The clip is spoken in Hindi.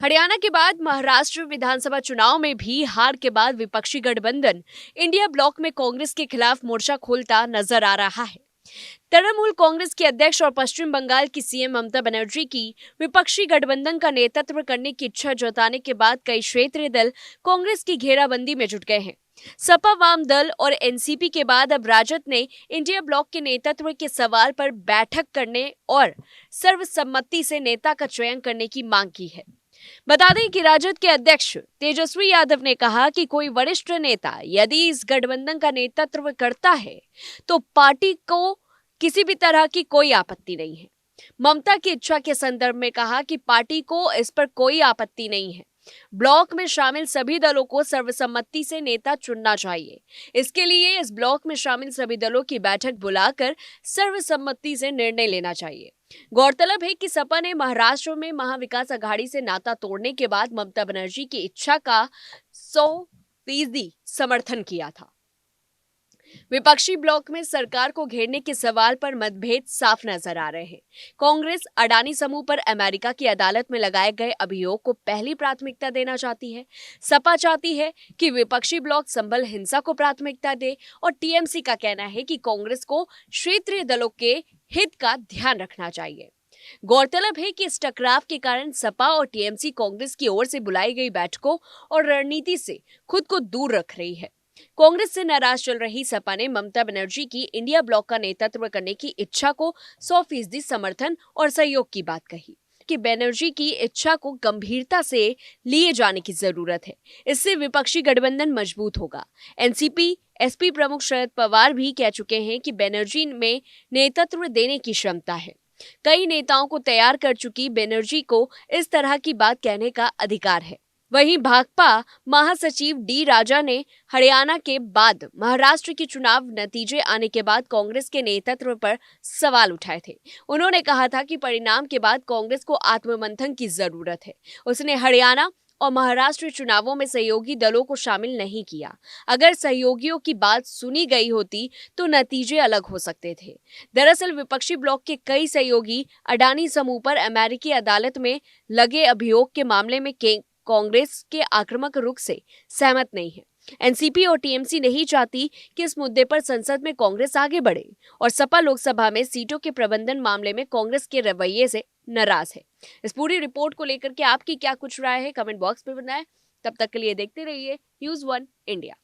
हरियाणा के बाद महाराष्ट्र विधानसभा चुनाव में भी हार के बाद विपक्षी गठबंधन इंडिया ब्लॉक में कांग्रेस के खिलाफ मोर्चा खोलता नजर आ रहा है। तृणमूल कांग्रेस के अध्यक्ष और पश्चिम बंगाल की सीएम ममता बनर्जी की विपक्षी गठबंधन का नेतृत्व करने की इच्छा जताने के बाद कई क्षेत्रीय दल कांग्रेस की घेराबंदी में जुट गए हैं। सपा वाम दल और एनसीपी के बाद अब राजद ने इंडिया ब्लॉक के नेतृत्व के सवाल पर बैठक करने और सर्वसम्मति से नेता का चयन करने की मांग की है। बता दें कि राजद के अध्यक्ष तेजस्वी यादव ने कहा कि कोई वरिष्ठ नेता यदि इस गठबंधन का नेतृत्व करता है तो पार्टी को किसी भी तरह की कोई आपत्ति नहीं है। ममता की इच्छा के संदर्भ में कहा कि पार्टी को इस पर कोई आपत्ति नहीं है। ब्लॉक में शामिल सभी दलों को सर्वसम्मति से नेता चुनना चाहिए। इसके लिए इस ब्लॉक में शामिल सभी दलों की बैठक बुलाकर सर्वसम्मति से निर्णय लेना चाहिए। गौरतलब है कि सपा ने महाराष्ट्र में महाविकास अघाड़ी से नाता तोड़ने के बाद ममता बनर्जी की इच्छा का 100% समर्थन किया था। विपक्षी ब्लॉक में सरकार को घेरने के सवाल पर मतभेद साफ नजर आ रहे हैं। कांग्रेस अडानी समूह पर अमेरिका की अदालत में लगाए गए अभियोग को पहली प्राथमिकता देना चाहती है। सपा चाहती है कि विपक्षी ब्लॉक संभल हिंसा को प्राथमिकता दे और टीएमसी का कहना है कि कांग्रेस को क्षेत्रीय दलों के हित का ध्यान रखना चाहिए। गौरतलब है कि इस टकराव के कारण सपा और टीएमसी कांग्रेस की ओर से बुलाई गई बैठकों और रणनीति से खुद को दूर रख रही है। कांग्रेस से नाराज चल रही सपा ने ममता बनर्जी की इंडिया ब्लॉक का नेतृत्व करने की इच्छा को 100% समर्थन और सहयोग की बात कही कि बनर्जी की इच्छा को गंभीरता से लिए जाने की जरूरत है। इससे विपक्षी गठबंधन मजबूत होगा। एनसीपी एसपी प्रमुख शरद पवार भी कह चुके हैं कि बनर्जी में नेतृत्व देने की क्षमता है। कई नेताओं को तैयार कर चुकी बनर्जी को इस तरह की बात कहने का अधिकार है। वहीं भाकपा महासचिव डी राजा ने हरियाणा के बाद महाराष्ट्र के चुनाव नतीजे आने के बाद कांग्रेस के नेतृत्व पर सवाल उठाए थे। उन्होंने कहा था कि परिणाम के बाद कांग्रेस को आत्ममंथन की जरूरत है। उसने हरियाणा और महाराष्ट्र चुनावों में सहयोगी दलों को शामिल नहीं किया। अगर सहयोगियों की बात सुनी गई होती तो नतीजे अलग हो सकते थे। दरअसल विपक्षी ब्लॉक के कई सहयोगी अडानी समूह पर अमेरिकी अदालत में लगे अभियोग के मामले में कांग्रेस के आक्रामक रुख से सहमत नहीं है। एनसीपी और टीएमसी नहीं चाहती कि इस मुद्दे पर संसद में कांग्रेस आगे बढ़े और सपा लोकसभा में सीटों के प्रबंधन मामले में कांग्रेस के रवैये से नाराज है। इस पूरी रिपोर्ट को लेकर के आपकी क्या कुछ राय है, कमेंट बॉक्स में बताएं। तब तक के लिए देखते रहिए न्यूज़ 1 इंडिया।